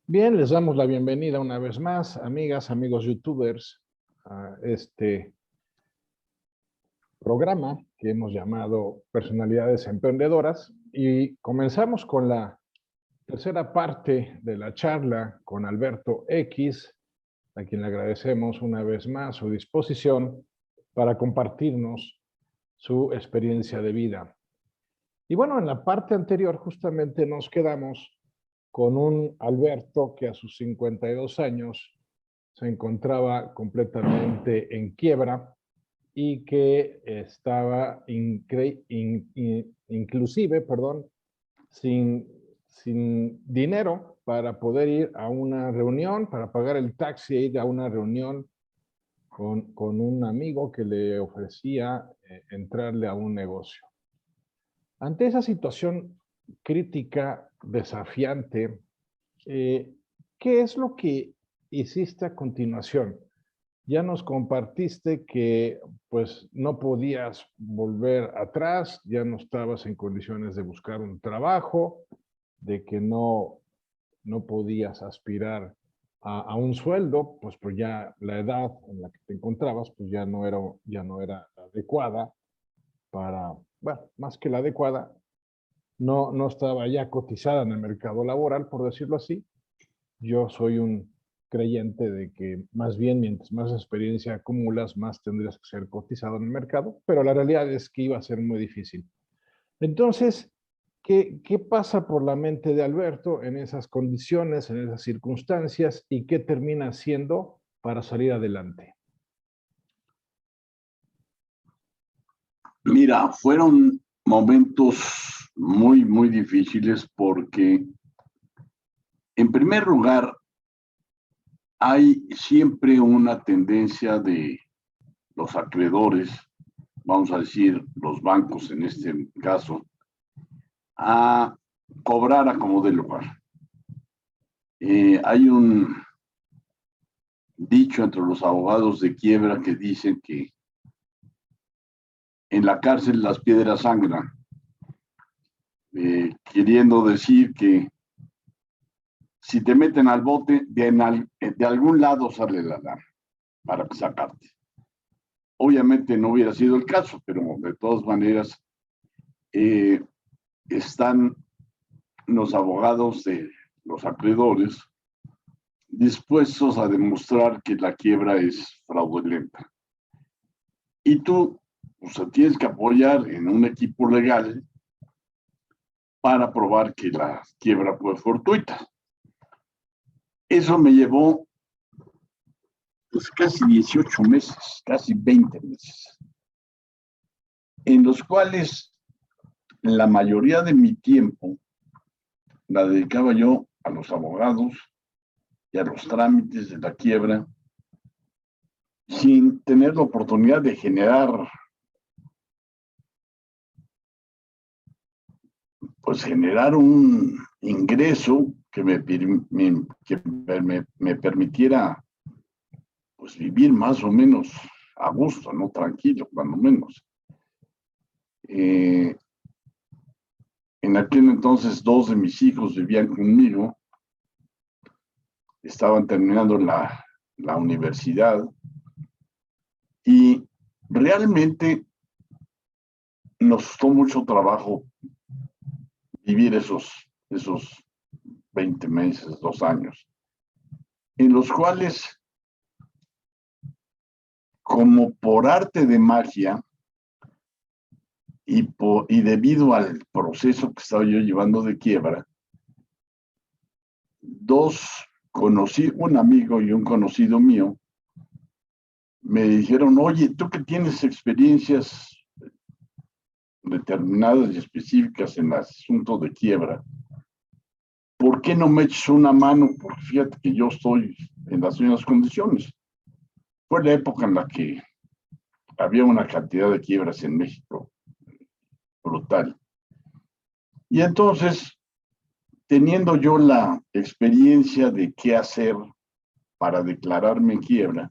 Bien, les damos la bienvenida una vez más, amigas, amigos youtubers, a este programa que hemos llamado Personalidades Emprendedoras y comenzamos con la tercera parte de la charla con Alberto X, a quien le agradecemos una vez más su disposición para compartirnos su experiencia de vida. Y bueno, en la parte anterior justamente nos quedamos con un Alberto que a sus 52 años se encontraba completamente en quiebra y que estaba inclusive, sin, sin dinero para poder ir a una reunión, para pagar el taxi e ir a una reunión con un amigo que le ofrecía entrarle a un negocio. Ante esa situación crítica, desafiante, ¿qué es lo que hiciste a continuación? Ya nos compartiste que pues no podías volver atrás, ya no estabas en condiciones de buscar un trabajo, de que no podías aspirar a un sueldo, pues ya la edad en la que te encontrabas pues ya no era adecuada para, bueno, más que la adecuada, no estaba ya cotizada en el mercado laboral, por decirlo así. Yo soy un creyente de que más bien mientras más experiencia acumulas, más tendrías que ser cotizado en el mercado, pero la realidad es que iba a ser muy difícil. Entonces, ¿qué pasa por la mente de Alberto en esas condiciones, en esas circunstancias y qué termina haciendo para salir adelante? Mira, fueron momentos muy difíciles porque, en primer lugar, hay siempre una tendencia de los acreedores, vamos a decir los bancos en este caso, a cobrar a como de lugar. Hay un dicho entre los abogados de quiebra que dicen que en la cárcel las piedras sangran, queriendo decir que si te meten al bote, de algún lado sale la lana para sacarte. Obviamente no hubiera sido el caso, pero de todas maneras están los abogados de los acreedores dispuestos a demostrar que la quiebra es fraudulenta. Y tú tienes que apoyar en un equipo legal para probar que la quiebra fue fortuita. Eso me llevó pues casi 18 meses, casi 20 meses, en los cuales la mayoría de mi tiempo la dedicaba yo a los abogados y a los trámites de la quiebra, sin tener la oportunidad de generar, generar un ingreso que me permitiera pues vivir más o menos a gusto, no tranquilo, cuando menos. En aquel entonces 2 de mis hijos vivían conmigo, estaban terminando la universidad y realmente nos costó mucho trabajo vivir esos 20 meses, 2 años, en los cuales, como por arte de magia, y debido al proceso que estaba yo llevando de quiebra, un amigo y un conocido mío, me dijeron, oye, tú que tienes experiencias determinadas y específicas en el asunto de quiebra, ¿por qué no me echas una mano? Porque fíjate que yo estoy en las mismas condiciones. Fue la época en la que había una cantidad de quiebras en México brutal. Y entonces, teniendo yo la experiencia de qué hacer para declararme en quiebra,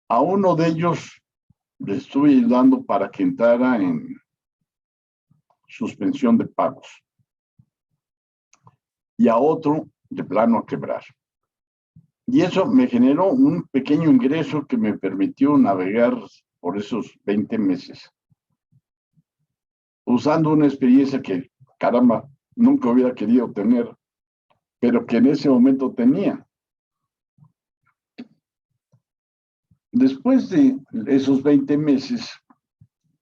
a uno de ellos le estuve ayudando para que entrara en suspensión de pagos. Y a otro de plano a quebrar. Y eso me generó un pequeño ingreso que me permitió navegar por esos 20 meses, usando una experiencia que, caramba, nunca hubiera querido tener, pero que en ese momento tenía. Después de esos 20 meses,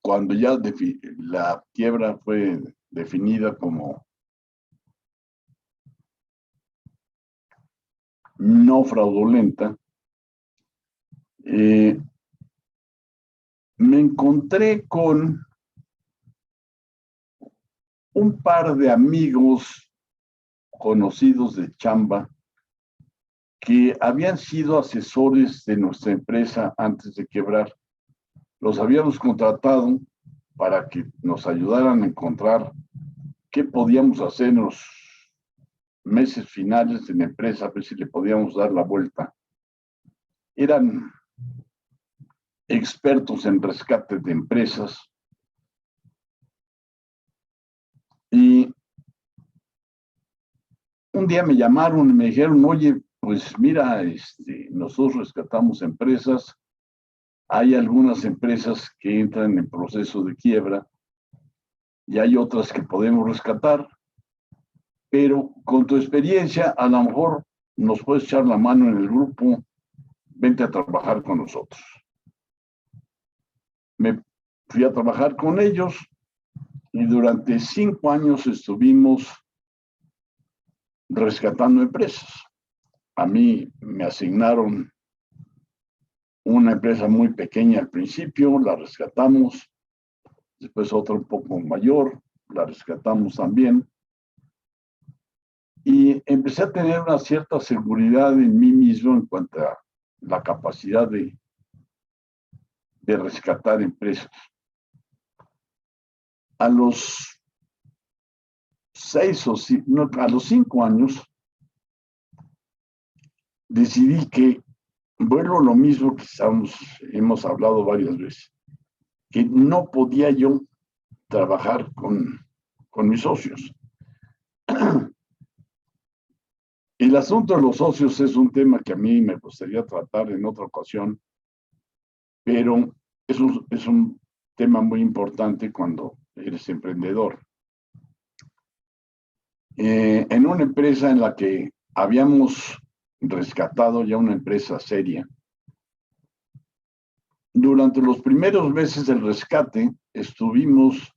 cuando ya la quiebra fue definida como no fraudulenta, me encontré con un par de amigos conocidos de chamba que habían sido asesores de nuestra empresa antes de quebrar. Los habíamos contratado para que nos ayudaran a encontrar qué podíamos hacer en los meses finales de la empresa, a ver si le podíamos dar la vuelta. Eran expertos en rescate de empresas y un día me llamaron y me dijeron, oye, pues mira, nosotros rescatamos empresas, hay algunas empresas que entran en proceso de quiebra y hay otras que podemos rescatar, pero con tu experiencia a lo mejor nos puedes echar la mano en el grupo, vente a trabajar con nosotros. Me fui a trabajar con ellos y durante 5 años estuvimos rescatando empresas. A mí me asignaron una empresa muy pequeña al principio, la rescatamos, después otra un poco mayor, la rescatamos también. Y empecé a tener una cierta seguridad en mí mismo en cuanto a la capacidad de rescatar empresas. A los 5 años, decidí que, bueno, lo mismo que hemos hablado varias veces, que no podía yo trabajar con mis socios. El asunto de los socios es un tema que a mí me gustaría tratar en otra ocasión, pero es un tema muy importante cuando eres emprendedor. En una empresa en la que habíamos rescatado ya una empresa seria, durante los primeros meses del rescate estuvimos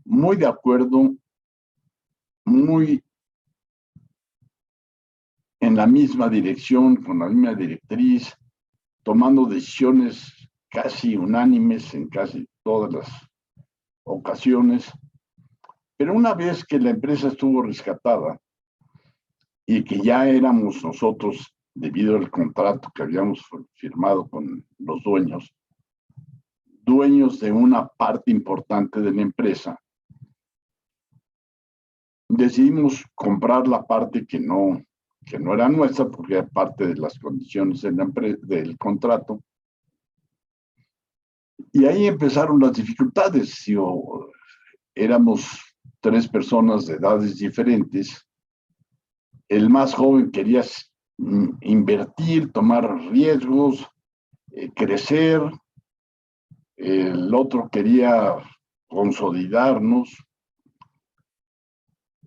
muy de acuerdo, muy en la misma dirección, con la misma directriz, tomando decisiones casi unánimes en casi todas las ocasiones. Pero una vez que la empresa estuvo rescatada y que ya éramos nosotros, debido al contrato que habíamos firmado con los dueños de una parte importante de la empresa, decidimos comprar la parte que no era nuestra, porque era parte de las condiciones del contrato. Y ahí empezaron las dificultades. Éramos 3 personas de edades diferentes. El más joven quería invertir, tomar riesgos, crecer. El otro quería consolidarnos.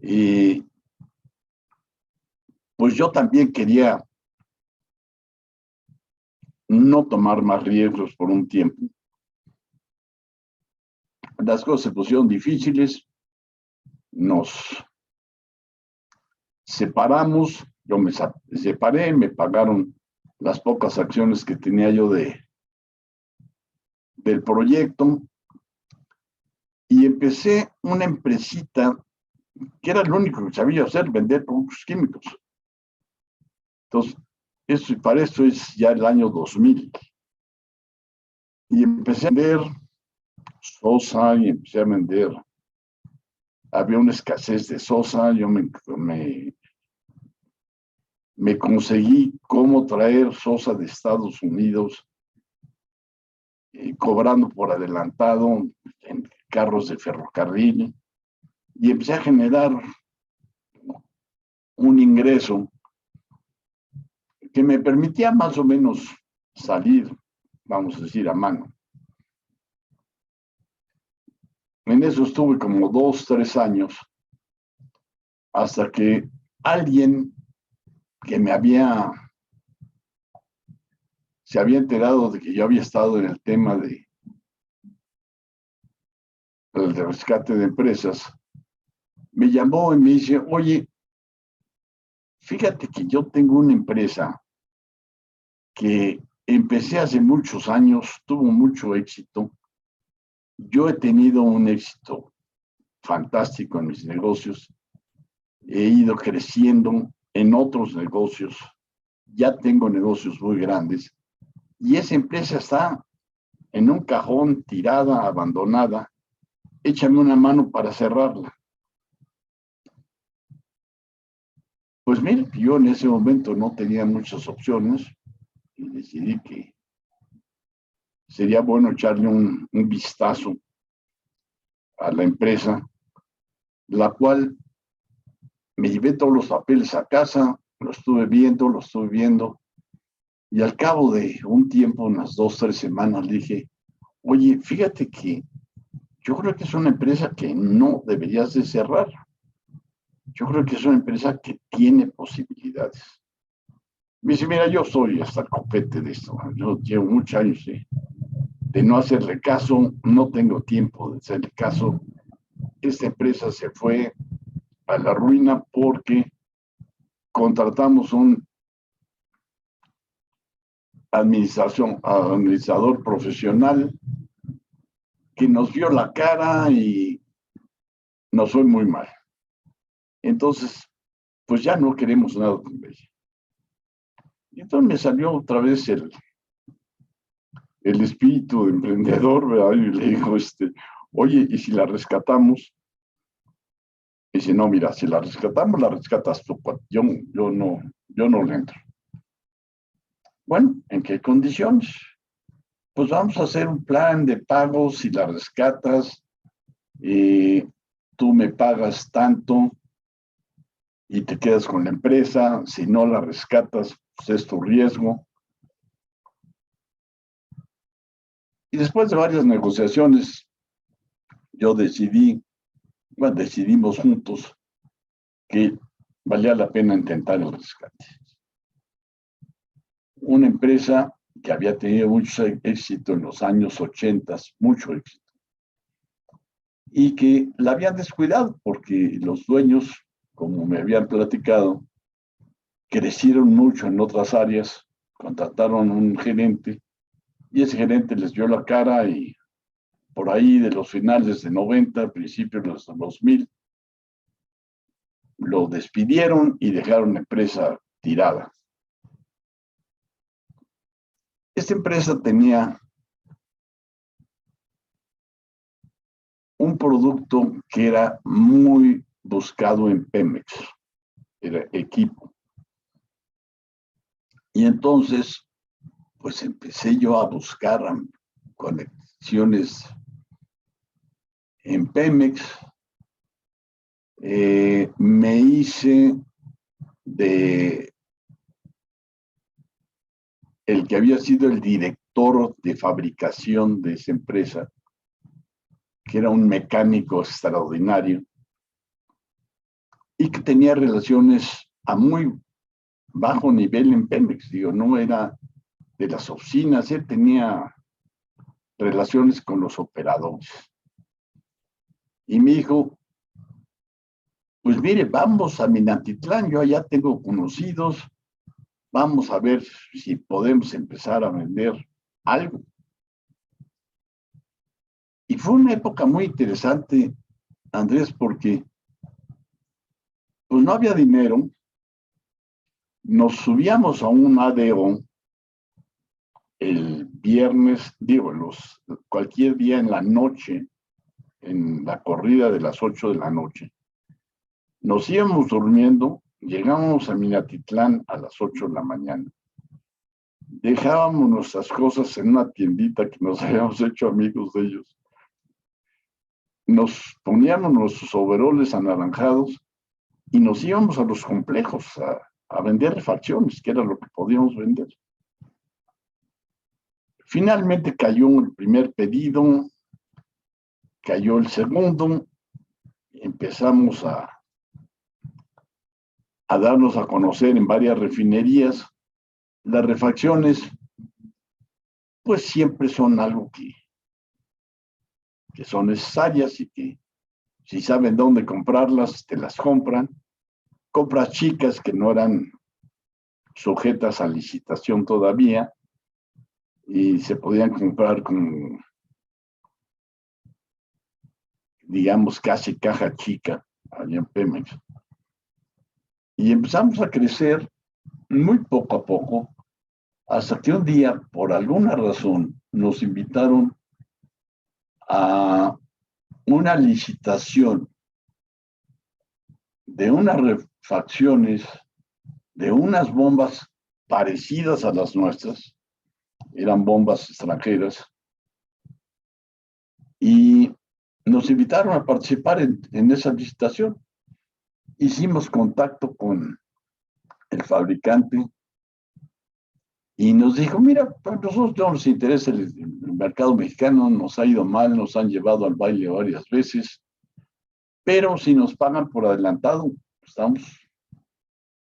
Y pues yo también quería no tomar más riesgos por un tiempo. Las cosas se pusieron difíciles, nos separamos, yo me separé, me pagaron las pocas acciones que tenía yo del proyecto y empecé una empresita que era lo único que sabía hacer, vender productos químicos. Entonces, para esto es ya el año 2000. Y empecé a vender sosa y empecé a vender. Había una escasez de sosa, yo me conseguí cómo traer sosa de Estados Unidos, cobrando por adelantado en carros de ferrocarril, y empecé a generar un ingreso que me permitía más o menos salir, vamos a decir, a mano. En eso estuve como 2, 3 años, hasta que alguien que se había enterado de que yo había estado en el tema del rescate de empresas, me llamó y me dice, oye, fíjate que yo tengo una empresa que empecé hace muchos años, tuvo mucho éxito. Yo he tenido un éxito fantástico en mis negocios. He ido creciendo en otros negocios. Ya tengo negocios muy grandes. Y esa empresa está en un cajón, tirada, abandonada. Échame una mano para cerrarla. Pues mire, yo en ese momento no tenía muchas opciones y decidí que sería bueno echarle un vistazo a la empresa, la cual me llevé todos los papeles a casa, lo estuve viendo, y al cabo de un tiempo, unas 2, 3 semanas, le dije, oye, fíjate que yo creo que es una empresa que no deberías de cerrar. Yo creo que es una empresa que tiene posibilidades. Me dice, mira, yo soy hasta el copete de esto. Yo llevo muchos años de no hacerle caso, no tengo tiempo de hacerle caso. Esta empresa se fue a la ruina porque contratamos un administrador profesional que nos vio la cara y nos fue muy mal. Entonces, pues ya no queremos nada con ella. Y entonces me salió otra vez el espíritu de emprendedor, ¿verdad? Y le dijo, oye, ¿y si la rescatamos? Y dice, no, mira, si la rescatamos, la rescatas tú. Yo no le entro. Bueno, ¿en qué condiciones? Pues vamos a hacer un plan de pagos si la rescatas. Tú me pagas tanto y te quedas con la empresa. Si no la rescatas, pues es tu riesgo. Y después de varias negociaciones, decidimos juntos que valía la pena intentar el rescate. Una empresa que había tenido mucho éxito en los años 80, mucho éxito, y que la habían descuidado porque los dueños, como me habían platicado, crecieron mucho en otras áreas, contrataron un gerente y ese gerente les dio la cara y por ahí de los finales de 90, principios de los 2000, lo despidieron y dejaron la empresa tirada. Esta empresa tenía un producto que era muy buscado en Pemex, era equipo. Y entonces, pues empecé yo a buscar conexiones en Pemex. Me hice de el que había sido el director de fabricación de esa empresa, que era un mecánico extraordinario y que tenía relaciones a muy bajo nivel en Pemex. Digo, no era de las oficinas, él tenía relaciones con los operadores. Y me dijo, pues mire, vamos a Minatitlán, yo allá tengo conocidos, vamos a ver si podemos empezar a vender algo. Y fue una época muy interesante, Andrés, porque pues no había dinero, nos subíamos a un ADO el viernes, cualquier día en la noche, en la corrida de las 8 de la noche. Nos íbamos durmiendo, llegábamos a Minatitlán a las 8 de la mañana. Dejábamos nuestras cosas en una tiendita que nos habíamos hecho amigos de ellos. Nos poníamos nuestros overoles anaranjados y nos íbamos a los complejos a vender refacciones, que era lo que podíamos vender. Finalmente cayó el primer pedido, cayó el segundo, empezamos a darnos a conocer en varias refinerías. Las refacciones, pues siempre son algo que son necesarias y que si saben dónde comprarlas, te las compran. Compras chicas que no eran sujetas a licitación todavía y se podían comprar con, digamos, casi caja chica allá en Pemex. Y empezamos a crecer muy poco a poco, hasta que un día, por alguna razón, nos invitaron a una licitación de unas refacciones, de unas bombas parecidas a las nuestras, eran bombas extranjeras, y nos invitaron a participar en esa licitación. Hicimos contacto con el fabricante y nos dijo, mira, a nosotros no nos interesa el mercado mexicano, nos ha ido mal, nos han llevado al baile varias veces, pero si nos pagan por adelantado, estamos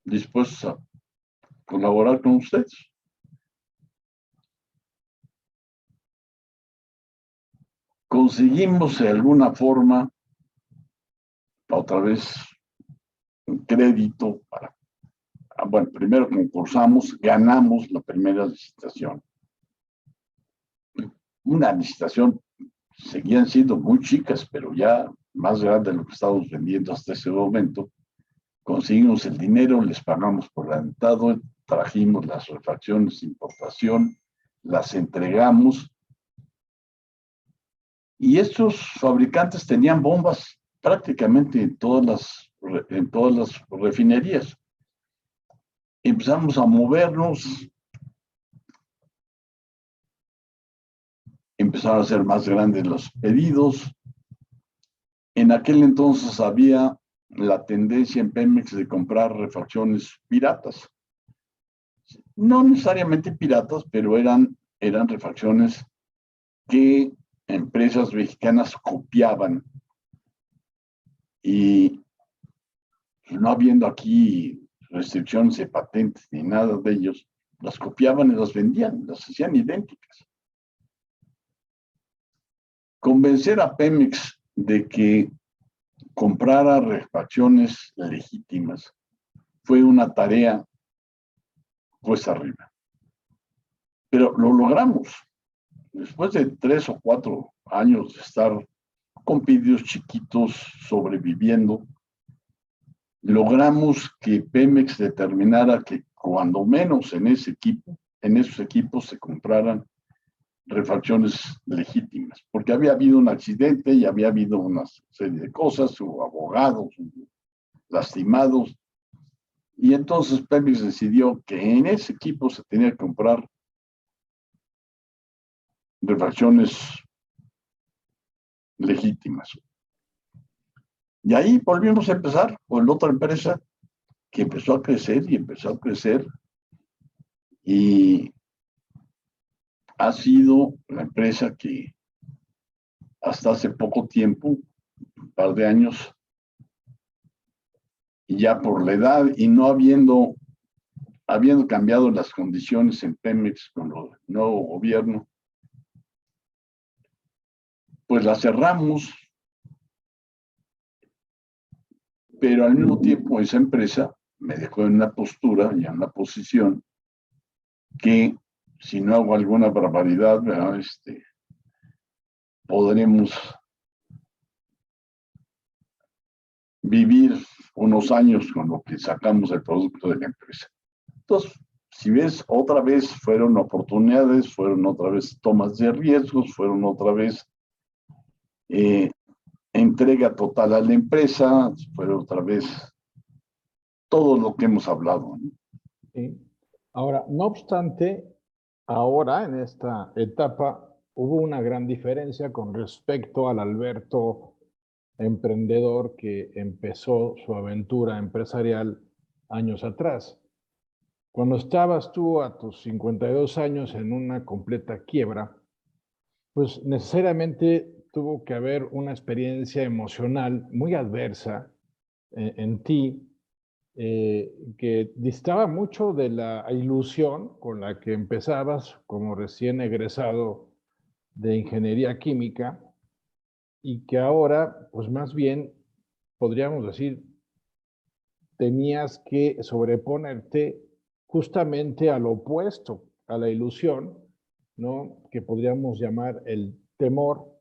dispuestos a colaborar con ustedes. Conseguimos de alguna forma, otra vez, un crédito para, bueno, primero concursamos, ganamos la primera licitación. Una licitación, seguían siendo muy chicas, pero ya más grande de lo que estábamos vendiendo hasta ese momento. Conseguimos el dinero, les pagamos por adelantado, trajimos las refacciones de importación, las entregamos. Y estos fabricantes tenían bombas prácticamente en todas las refinerías. Empezamos a movernos, empezaron a ser más grandes los pedidos. En aquel entonces había la tendencia en Pemex de comprar refacciones piratas. No necesariamente piratas, pero eran refacciones que empresas mexicanas copiaban. Y no habiendo aquí restricciones de patentes ni nada de ellos, las copiaban y las vendían, las hacían idénticas. Convencer a Pemex de que comprara refacciones legítimas fue una tarea cuesta arriba. Pero lo logramos. Después de 3 o 4 años de estar con pedidos chiquitos, sobreviviendo, logramos que Pemex determinara que cuando menos en esos equipos se compraran refacciones legítimas, porque había habido un accidente y había habido una serie de cosas, hubo abogados lastimados, y entonces Pemex decidió que en ese equipo se tenía que comprar refacciones legítimas. Y ahí volvimos a empezar con otra empresa que empezó a crecer y empezó a crecer, y ha sido la empresa que hasta hace poco tiempo, un par de años, y ya por la edad y no habiendo cambiado las condiciones en Pemex con el nuevo gobierno, pues la cerramos, pero al mismo tiempo esa empresa me dejó en una postura y en una posición que si no hago alguna barbaridad, ¿verdad? Podremos vivir unos años con lo que sacamos del producto de la empresa. Entonces, si ves, otra vez fueron oportunidades, fueron otra vez tomas de riesgos, fueron otra vez entrega total a la empresa, fueron otra vez todo lo que hemos hablado, ¿no? Sí. Ahora, no obstante, ahora en esta etapa hubo una gran diferencia con respecto al Alberto emprendedor que empezó su aventura empresarial años atrás. Cuando estabas tú a tus 52 años en una completa quiebra, pues necesariamente tuvo que haber una experiencia emocional muy adversa en ti, que distaba mucho de la ilusión con la que empezabas como recién egresado de ingeniería química y que ahora, pues más bien, podríamos decir, tenías que sobreponerte justamente al opuesto, a la ilusión, ¿no? Que podríamos llamar el temor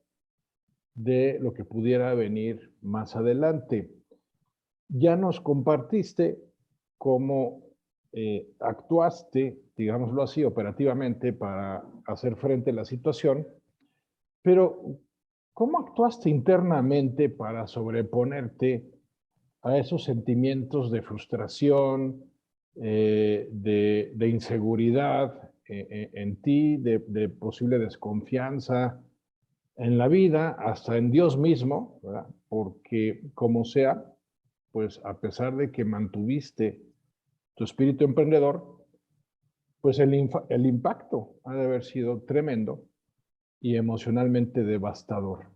de lo que pudiera venir más adelante. Ya nos compartiste cómo actuaste, digámoslo así, operativamente para hacer frente a la situación, pero ¿cómo actuaste internamente para sobreponerte a esos sentimientos de frustración, de inseguridad en ti, de posible desconfianza en la vida, hasta en Dios mismo, ¿verdad? Porque como sea, pues a pesar de que mantuviste tu espíritu emprendedor, pues el impacto ha de haber sido tremendo y emocionalmente devastador.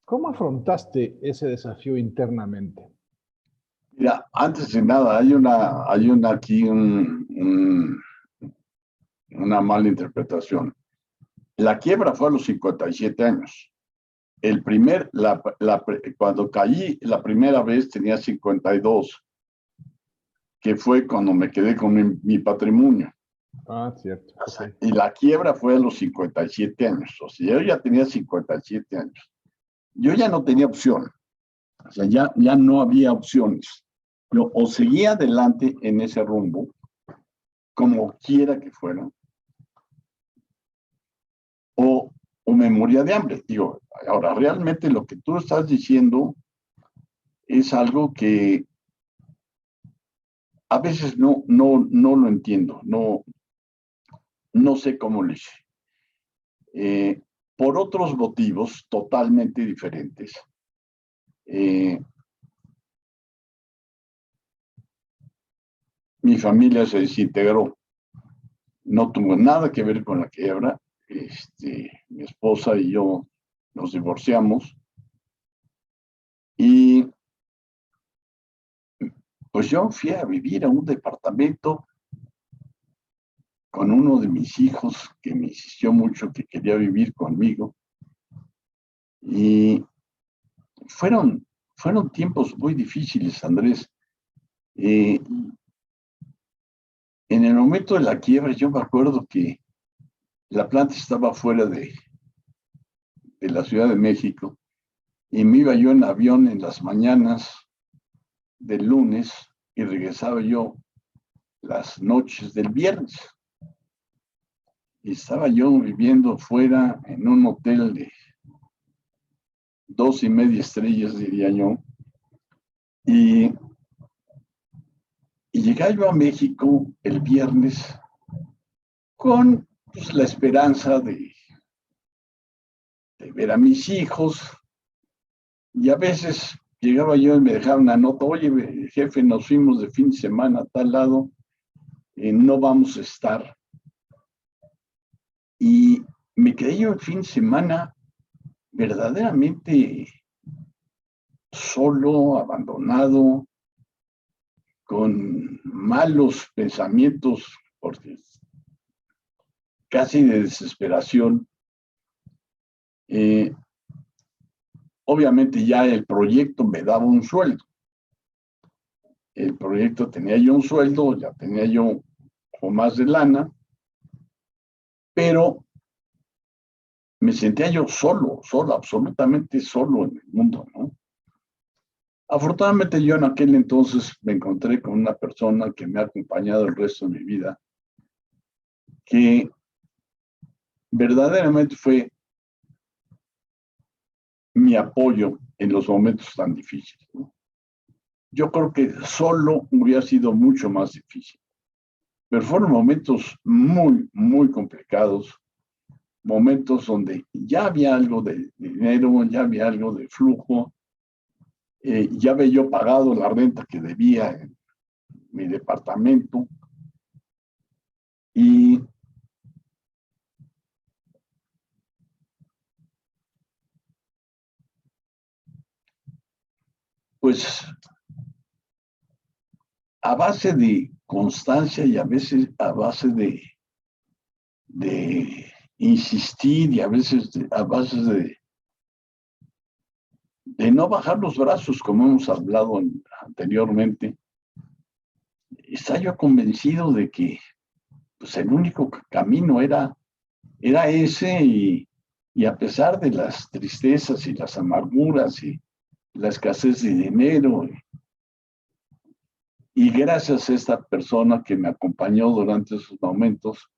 ¿Cómo afrontaste ese desafío internamente? Mira, antes de nada, hay una aquí una mala interpretación. La quiebra fue a los 57 años. Cuando caí la primera vez tenía 52, que fue cuando me quedé con mi patrimonio. Ah, cierto. O sea, Okay. y la quiebra fue a los 57 años. O sea, yo ya tenía 57 años. Yo ya no tenía opción. O sea, ya no había opciones. Yo o seguía adelante en ese rumbo, como quiera que fuera, o me moría de hambre. Digo, ahora, realmente lo que tú estás diciendo es algo que a veces no lo entiendo, no sé cómo lo hice. Por otros motivos totalmente diferentes. Mi familia se desintegró. No tuvo nada que ver con la quiebra. Mi esposa y yo nos divorciamos. Y pues yo fui a vivir a un departamento con uno de mis hijos que me insistió mucho que quería vivir conmigo. Y fueron tiempos muy difíciles, Andrés. En el momento de la quiebra, yo me acuerdo que la planta estaba fuera de la Ciudad de México y me iba yo en avión en las mañanas del lunes y regresaba yo las noches del viernes. Y estaba yo viviendo fuera en un hotel de 2.5 estrellas, diría yo. Y llegué yo a México el viernes con pues, la esperanza de ver a mis hijos. Y a veces llegaba yo y me dejaba una nota, oye, jefe, nos fuimos de fin de semana a tal lado, no vamos a estar. Y me quedé yo el fin de semana verdaderamente solo, abandonado, con malos pensamientos, porque casi de desesperación. Obviamente ya el proyecto me daba un sueldo. El proyecto tenía yo un sueldo, ya tenía yo o más de lana, pero me sentía yo solo, absolutamente solo en el mundo, ¿no? Afortunadamente yo en aquel entonces me encontré con una persona que me ha acompañado el resto de mi vida, que verdaderamente fue mi apoyo en los momentos tan difíciles, ¿no? Yo creo que solo hubiera sido mucho más difícil, pero fueron momentos muy, muy complicados, momentos donde ya había algo de dinero, ya había algo de flujo, Ya había yo pagado la renta que debía en mi departamento y pues a base de constancia y a veces a base de insistir y a veces a base de no bajar los brazos, como hemos hablado anteriormente, estaba yo convencido de que pues, el único camino era ese y a pesar de las tristezas y las amarguras y la escasez de dinero y gracias a esta persona que me acompañó durante esos momentos,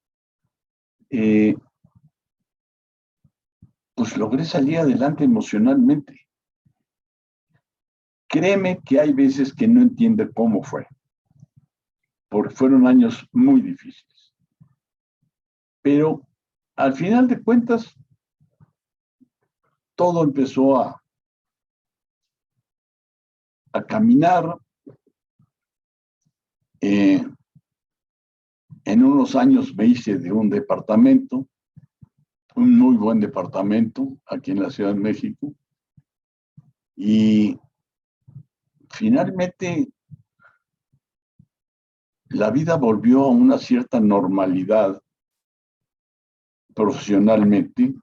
pues logré salir adelante emocionalmente. Créeme que hay veces que no entiende cómo fue, porque fueron años muy difíciles. Pero al final de cuentas, todo empezó a caminar. En unos años me hice de un departamento, un muy buen departamento aquí en la Ciudad de México. Y finalmente la vida volvió a una cierta normalidad profesionalmente.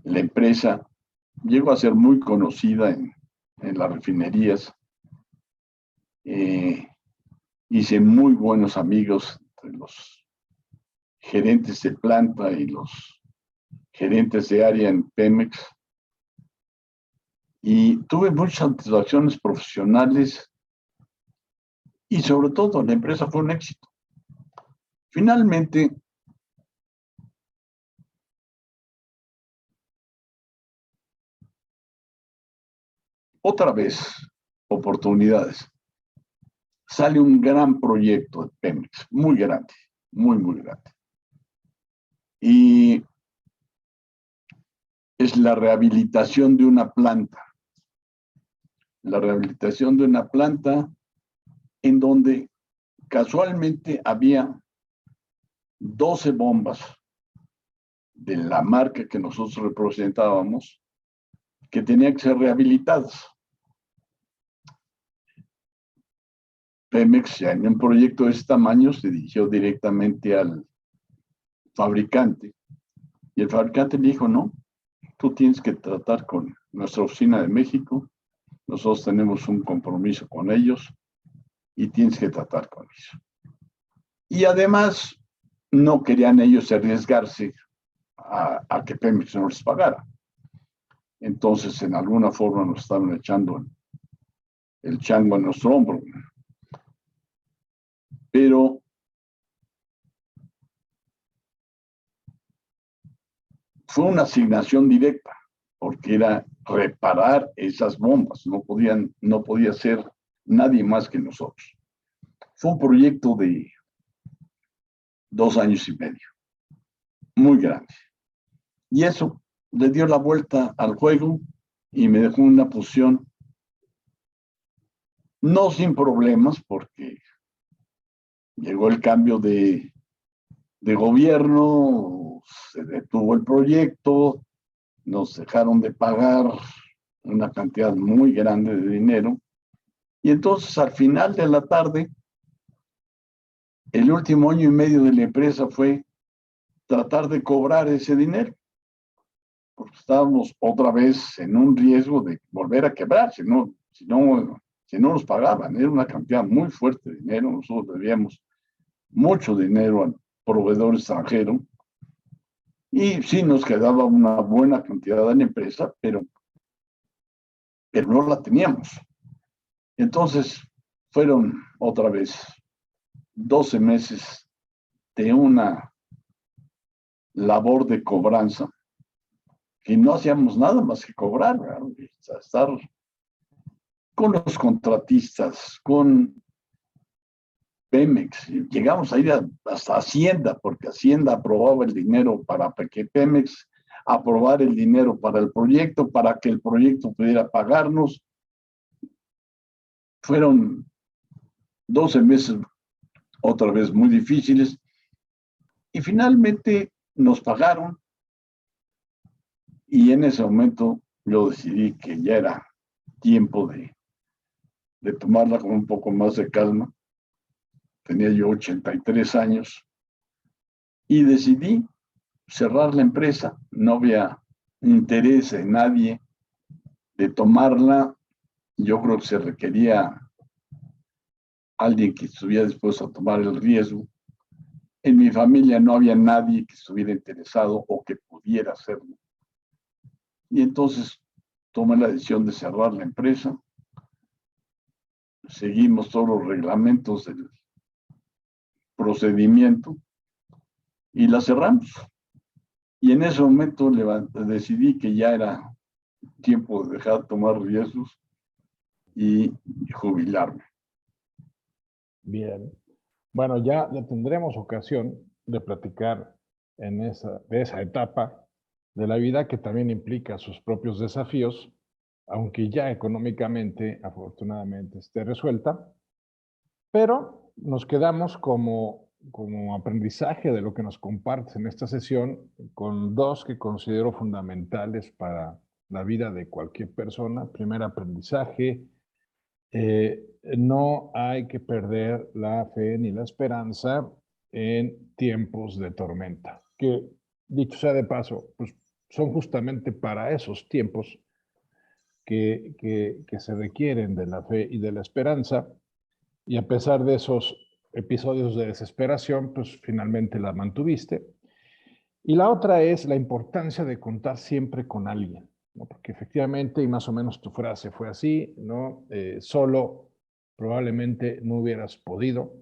La empresa llegó a ser muy conocida en las refinerías. Hice muy buenos amigos entre los gerentes de planta y los gerentes de área en Pemex. Y tuve muchas satisfacciones profesionales y sobre todo la empresa fue un éxito. Finalmente, otra vez, oportunidades. Sale un gran proyecto de Pemex, muy grande, muy, muy grande. Y es la rehabilitación de una planta. La rehabilitación de una planta en donde casualmente había 12 bombas de la marca que nosotros representábamos que tenían que ser rehabilitadas. Pemex, en un proyecto de este tamaño, se dirigió directamente al fabricante y el fabricante le dijo, no, tú tienes que tratar con nuestra oficina de México, nosotros tenemos un compromiso con ellos y tienes que tratar con eso. Y además, no querían ellos arriesgarse a que Pemex no les pagara. Entonces, en alguna forma nos estaban echando el chango a nuestro hombro. Pero fue una asignación directa, porque era reparar esas bombas, no podía ser nadie más que nosotros. Fue un proyecto de 2 años y medio, muy grande. Y eso le dio la vuelta al juego y me dejó en una posición no sin problemas, porque llegó el cambio de gobierno, se detuvo el proyecto, nos dejaron de pagar una cantidad muy grande de dinero. Y entonces al final de la tarde, el último año y medio de la empresa fue tratar de cobrar ese dinero, porque estábamos otra vez en un riesgo de volver a quebrar, si no nos pagaban. Era una cantidad muy fuerte de dinero, nosotros debíamos mucho dinero al proveedor extranjero, y sí nos quedaba una buena cantidad en la empresa, pero no la teníamos. Entonces fueron otra vez 12 meses de una labor de cobranza que no hacíamos nada más que cobrar, ¿verdad? Estar con los contratistas, con Pemex. Llegamos a ir hasta Hacienda, porque Hacienda aprobaba el dinero para que Pemex aprobara el dinero para el proyecto, para que el proyecto pudiera pagarnos. fueron 12 meses otra vez muy difíciles y finalmente nos pagaron y en ese momento yo decidí que ya era tiempo de tomarla con un poco más de calma. Tenía yo 83 años y decidí cerrar la empresa. No había interés en nadie de tomarla. Yo creo que se requería alguien que estuviera dispuesto a tomar el riesgo. En mi familia no había nadie que estuviera interesado o que pudiera hacerlo. Y entonces tomé la decisión de cerrar la empresa. Seguimos todos los reglamentos del procedimiento y la cerramos. Y en ese momento decidí que ya era tiempo de dejar de tomar riesgos y jubilarme. Bien. Bueno, ya tendremos ocasión de platicar de esa etapa de la vida que también implica sus propios desafíos, aunque ya económicamente, afortunadamente, esté resuelta. Pero nos quedamos como aprendizaje de lo que nos compartes en esta sesión con dos que considero fundamentales para la vida de cualquier persona. Primer aprendizaje, no hay que perder la fe ni la esperanza en tiempos de tormenta, que dicho sea de paso, pues son justamente para esos tiempos que se requieren de la fe y de la esperanza, y a pesar de esos episodios de desesperación, pues finalmente la mantuviste. Y la otra es la importancia de contar siempre con alguien, ¿no? Porque efectivamente, y más o menos tu frase fue así, ¿no? Solo probablemente no hubieras podido.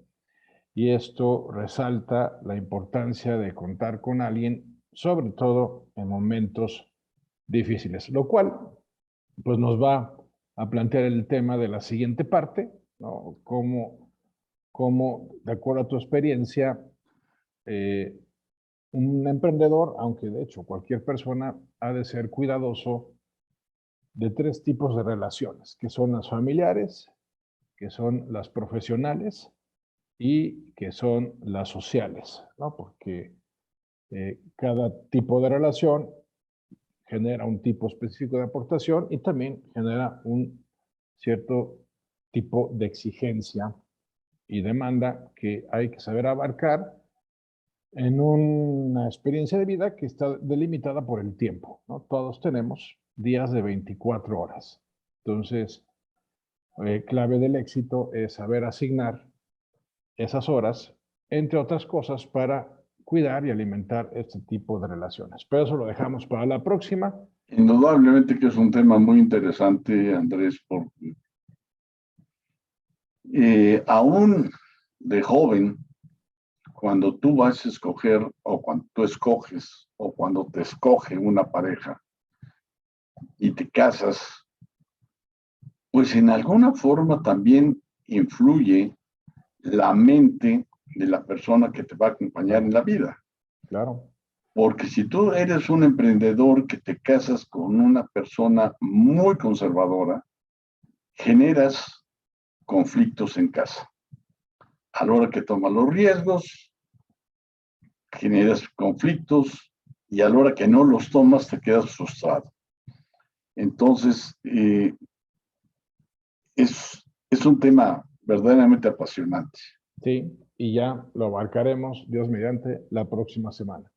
Y esto resalta la importancia de contar con alguien, sobre todo en momentos difíciles, lo cual pues nos va a plantear el tema de la siguiente parte, ¿no? Cómo, de acuerdo a tu experiencia, un emprendedor, aunque de hecho cualquier persona, ha de ser cuidadoso de tres tipos de relaciones, que son las familiares, que son las profesionales y que son las sociales, ¿no? Porque cada tipo de relación genera un tipo específico de aportación y también genera un cierto tipo de exigencia y demanda que hay que saber abarcar en una experiencia de vida que está delimitada por el tiempo, ¿no? Todos tenemos días de 24 horas. Entonces, clave del éxito es saber asignar esas horas, entre otras cosas, para cuidar y alimentar este tipo de relaciones. Pero eso lo dejamos para la próxima. Indudablemente que es un tema muy interesante, Andrés, porque aún de joven, cuando tú vas a escoger o cuando tú escoges o cuando te escoge una pareja y te casas, pues en alguna forma también influye la mente de la persona que te va a acompañar en la vida. Claro. Porque si tú eres un emprendedor que te casas con una persona muy conservadora, generas conflictos en casa. A la hora que tomas los riesgos, generas conflictos y a la hora que no los tomas te quedas frustrado. Entonces, es un tema verdaderamente apasionante. Sí, y ya lo abarcaremos, Dios mediante, la próxima semana.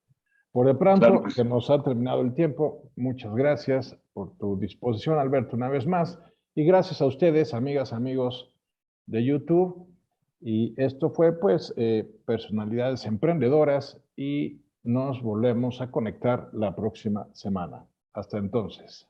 Por de Claro pronto, que que sí. nos ha terminado el tiempo, muchas gracias por tu disposición, Alberto, una vez más, y gracias a ustedes, amigas, amigos de YouTube. Y esto fue, pues, Personalidades Emprendedoras, y nos volvemos a conectar la próxima semana. Hasta entonces.